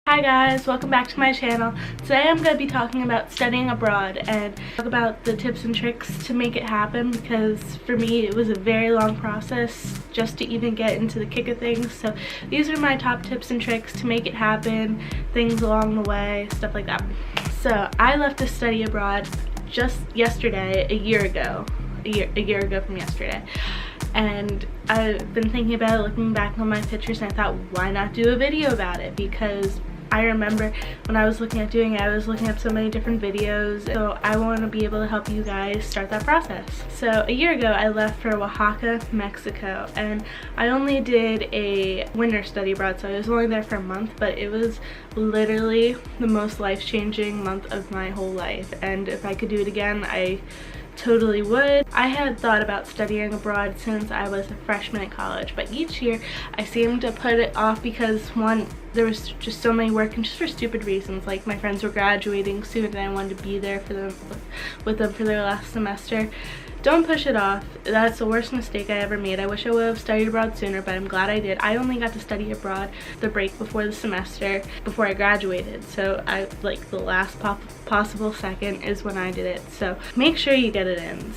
Hi guys, welcome back to my channel. Today I'm going to be talking about studying abroad and talk about the tips and tricks to make it happen, because for me it was a very long process just to even get into the kick of things. So these are my top tips and tricks to make it happen, things along the way, stuff like that. So I left to study abroad just yesterday, a year ago from yesterday. And I've been thinking about it, looking back on my pictures, and I thought, why not do a video about it? Because I remember when I was looking at doing it, I was looking up so many different videos, so I want to be able to help you guys start that process. So a year ago I left for Oaxaca, Mexico, and I only did a winter study abroad, so I was only there for a month, but it was literally the most life-changing month of my whole life, and if I could do it again, I totally would. I had thought about studying abroad since I was a freshman in college, but each year I seemed to put it off because, one, there was just so many work and just for stupid reasons, like my friends were graduating soon and I wanted to be there for them with them for their last semester. Don't push it off. That's the worst mistake I ever made. I wish I would have studied abroad sooner, but I'm glad I did. I only got to study abroad the break before the semester, before I graduated. So the last possible second is when I did it. So make sure you get it in.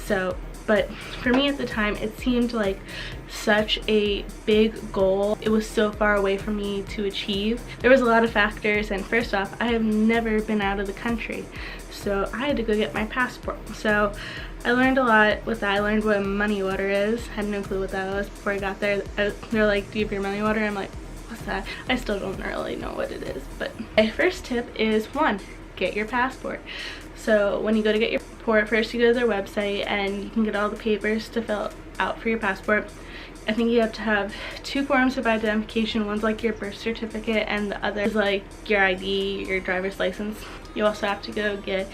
But for me at the time, it seemed like such a big goal. It was so far away from me to achieve. There was a lot of factors, and first off, I have never been out of the country. So I had to go get my passport. So I learned a lot with that. I learned what a money order is. I had no clue what that was before I got there. They're like, do you have your money order? I'm like, what's that? I still don't really know what it is. But my first tip is, one, get your passport. So when you go to get your passport, first you go to their website and you can get all the papers to fill out for your passport. I think you have to have 2 forms of identification. One's like your birth certificate and the other is like your ID, your driver's license. You also have to go get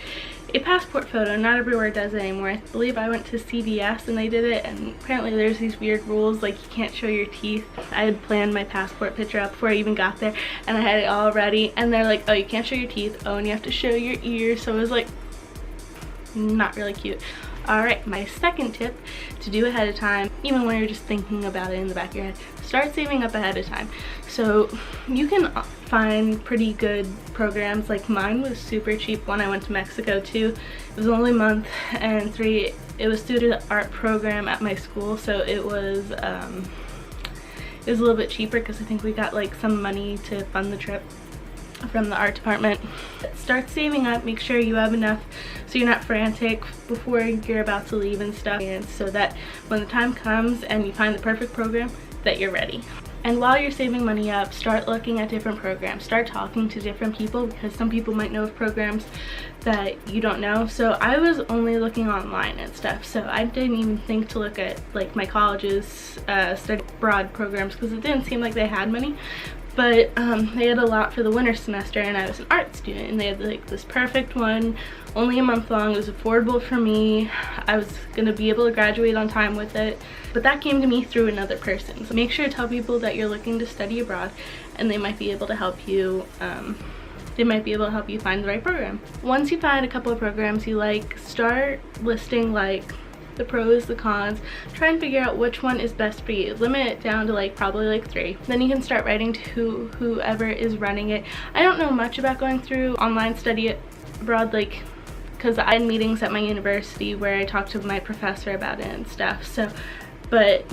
a passport photo. Not everywhere does it anymore. I believe I went to CVS and they did it, and apparently there's these weird rules, like you can't show your teeth. I had planned my passport picture out before I even got there, and I had it all ready, and they're like, oh, you can't show your teeth, oh, and you have to show your ears. So it was like not really cute. Alright, my second tip to do ahead of time, even when you're just thinking about it in the back of your head, start saving up ahead of time. So you can find pretty good programs. Like mine was super cheap when I went to Mexico too. It was only a month, and 3, it was through the art program at my school, so it was a little bit cheaper because I think we got like some money to fund the trip from the art department. Start saving up, make sure you have enough so you're not frantic before you're about to leave and stuff, and so that when the time comes and you find the perfect program, that you're ready. And while you're saving money up, start looking at different programs, start talking to different people, because some people might know of programs that you don't know. So I was only looking online and stuff, so I didn't even think to look at like my college's study abroad programs, because it didn't seem like they had many. But they had a lot for the winter semester, and I was an art student, and they had like this perfect one, only a month long. It was affordable for me. I was gonna be able to graduate on time with it, but that came to me through another person. So make sure to tell people that you're looking to study abroad, and they might be able to help you. They might be able to help you find the right program. Once you find a couple of programs you like, start listing like the pros, the cons, try and figure out which one is best for you. Limit it down to like probably like 3. Then you can start writing to whoever is running it. I don't know much about going through online study abroad, like, because I had meetings at my university where I talked to my professor about it and stuff. So, but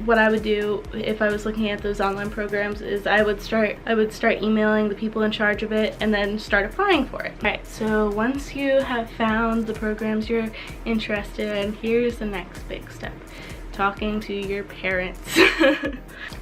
what I would do if I was looking at those online programs is I would start emailing the people in charge of it and then start applying for it. Alright, so once you have found the programs you're interested in, here's the next big step. Talking to your parents.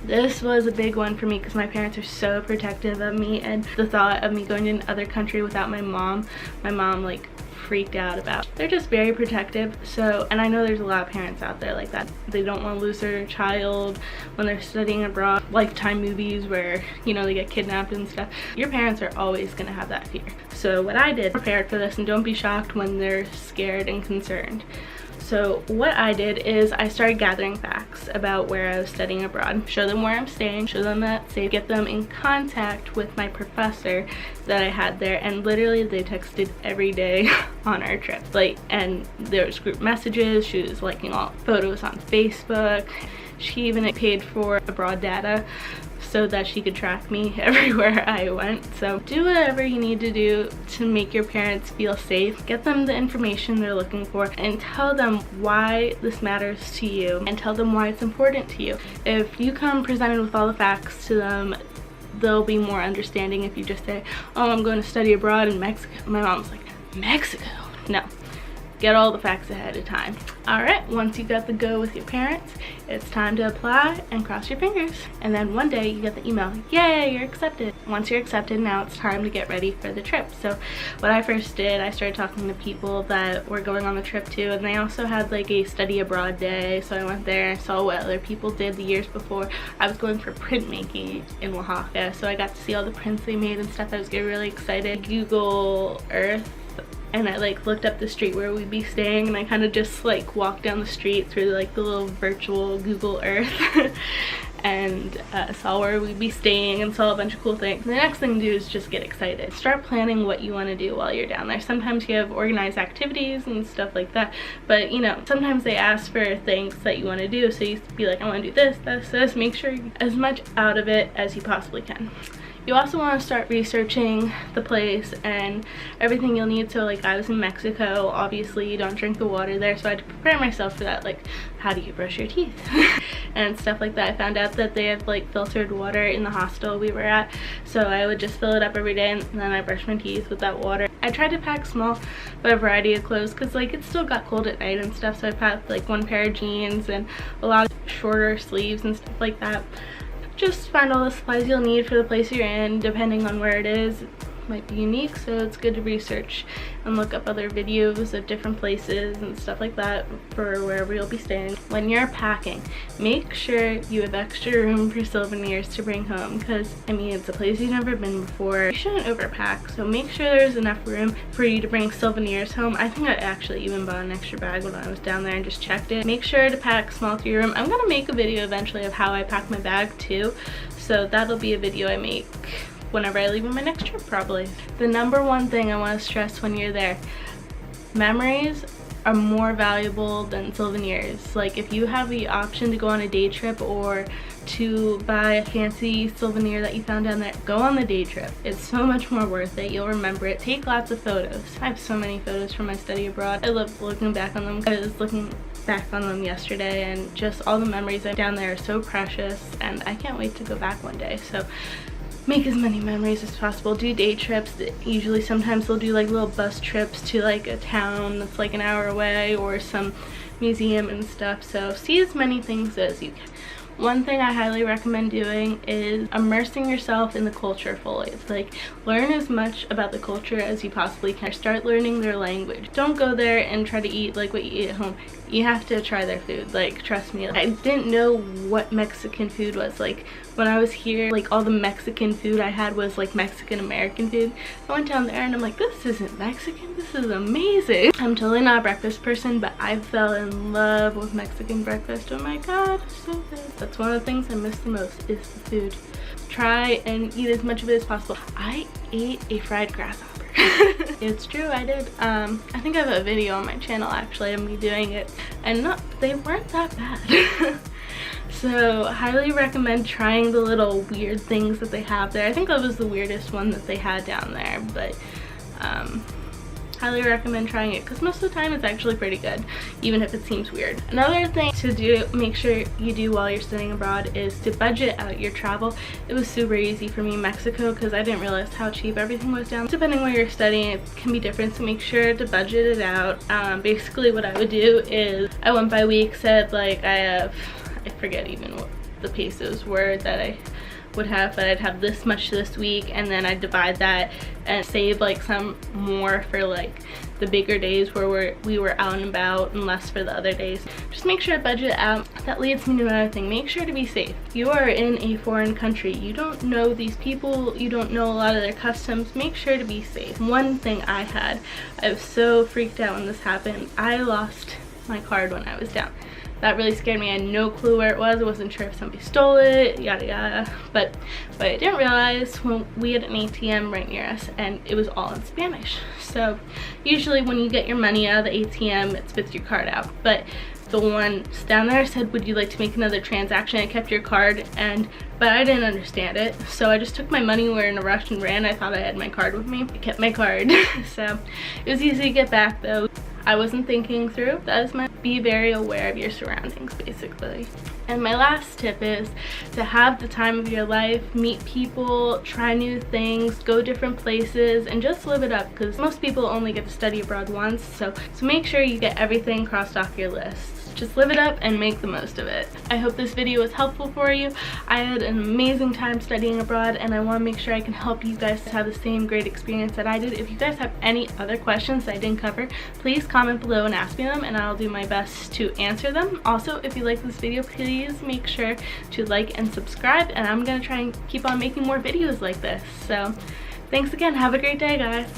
This was a big one for me because my parents are so protective of me, and the thought of me going to another country without my mom like freaked out about. They're just very protective. So, and I know there's a lot of parents out there like that. They don't want to lose their child when they're studying abroad. Lifetime movies where, you know, they get kidnapped and stuff. Your parents are always gonna have that fear. So what I did, prepared for this, and don't be shocked when they're scared and concerned. So what I did is I started gathering facts about where I was studying abroad, show them where I'm staying, show them that safe, get them in contact with my professor that I had there, and literally they texted every day on our trip. Like, and there was group messages, she was liking all photos on Facebook, she even paid for abroad data. so that she could track me everywhere I went. So do whatever you need to do to make your parents feel safe. Get them the information they're looking for and tell them why this matters to you and tell them why it's important to you. If you come presented with all the facts to them, they'll be more understanding. If you just say, oh, I'm going to study abroad in Mexico. My mom's like, Mexico? No. Get all the facts ahead of time. All right, once you got the go with your parents, it's time to apply and cross your fingers. And then one day you get the email, yay, you're accepted. Once you're accepted, now it's time to get ready for the trip. So what I first did, I started talking to people that were going on the trip too, and they also had like a study abroad day. So I went there and saw what other people did the years before. I was going for printmaking in Oaxaca, so I got to see all the prints they made and stuff. I was getting really excited. Google Earth, and I like looked up the street where we'd be staying, and I kind of just like walked down the street through like the little virtual Google Earth and saw where we'd be staying and saw a bunch of cool things. And the next thing to do is just get excited. Start planning what you want to do while you're down there. Sometimes you have organized activities and stuff like that, but you know, sometimes they ask for things that you want to do, so you be like, I want to do this, this, this. Make sure you get as much out of it as you possibly can. You also want to start researching the place and everything you'll need. So like I was in Mexico, obviously you don't drink the water there, so I had to prepare myself for that, like how do you brush your teeth and stuff like that. I found out that they have like filtered water in the hostel we were at, so I would just fill it up every day and then I brush my teeth with that water. I tried to pack small but a variety of clothes because like it still got cold at night and stuff, so I packed like one pair of jeans and a lot of shorter sleeves and stuff like that. Just find all the supplies you'll need for the place you're in. Depending on where it is, it might be unique, so it's good to research and look up other videos of different places and stuff like that for wherever you'll be staying. When you're packing, make sure you have extra room for souvenirs to bring home, because I mean, it's a place you've never been before. You shouldn't overpack, so make sure there's enough room for you to bring souvenirs home. I think I actually even bought an extra bag when I was down there and just checked it. Make sure to pack small to your room. I'm gonna make a video eventually of how I pack my bag too, so that'll be a video I make whenever I leave on my next trip probably. The number one thing I want to stress when you're there, memories are more valuable than souvenirs. Like if you have the option to go on a day trip or to buy a fancy souvenir that you found down there, go on the day trip. It's so much more worth it. You'll remember it. Take lots of photos. I have so many photos from my study abroad. I love looking back on them. I was looking back on them yesterday, and just all the memories I have down there are so precious, and I can't wait to go back one day. So make as many memories as possible. Do day trips. Usually sometimes they'll do like little bus trips to like a town that's like an hour away or some museum and stuff. So see as many things as you can. One thing I highly recommend doing is immersing yourself in the culture fully. It's like learn as much about the culture as you possibly can. Start learning their language. Don't go there and try to eat like what you eat at home. You have to try their food. Like, trust me, I didn't know what Mexican food was. Like when I was here, like all the Mexican food I had was like Mexican American food. I went down there and I'm like, this isn't Mexican, this is amazing. I'm totally not a breakfast person, but I fell in love with Mexican breakfast. Oh my god, so good. That's one of the things I miss the most is the food. Try and eat as much of it as possible. I ate a fried grasshopper. It's true, I did. I think I have a video on my channel actually of me doing it, and they weren't that bad. So highly recommend trying the little weird things that they have there. I think that was the weirdest one that they had down there, but highly recommend trying it because most of the time it's actually pretty good, even if it seems weird. Another thing to do, make sure you do while you're studying abroad, is to budget out your travel. It was super easy for me in Mexico because I didn't realize how cheap everything was down. Depending where you're studying, it can be different, so make sure to budget it out. Basically what I would do is I went by week, said like I forget even what the pesos were that I would have, but I'd have this much this week, and then I'd divide that and save like some more for like the bigger days where we were out and about, and less for the other days. Just make sure to budget out. That leads me to another thing. Make sure to be safe. You are in a foreign country. You don't know these people. You don't know a lot of their customs. Make sure to be safe. One thing I was so freaked out when this happened. I lost my card when I was down. That really scared me. I had no clue where it was. I wasn't sure if somebody stole it, yada yada. But I didn't realize when we had an ATM right near us and it was all in Spanish. So usually when you get your money out of the ATM, it spits your card out. But the one down there said, would you like to make another transaction? I kept your card, but I didn't understand it. So I just took my money, we were in a rush and ran. I thought I had my card with me. I kept my card. So it was easy to get back though. I wasn't thinking through. That is my be very aware of your surroundings basically. And my last tip is to have the time of your life, meet people, try new things, go different places, and just live it up, because most people only get to study abroad once. So make sure you get everything crossed off your list. Just live it up and make the most of it. I hope this video was helpful for you. I had an amazing time studying abroad, and I want to make sure I can help you guys have the same great experience that I did. If you guys have any other questions that I didn't cover, please comment below and ask me them, and I'll do my best to answer them. Also, if you like this video, please make sure to like and subscribe, and I'm gonna try and keep on making more videos like this. So thanks again. Have a great day, guys.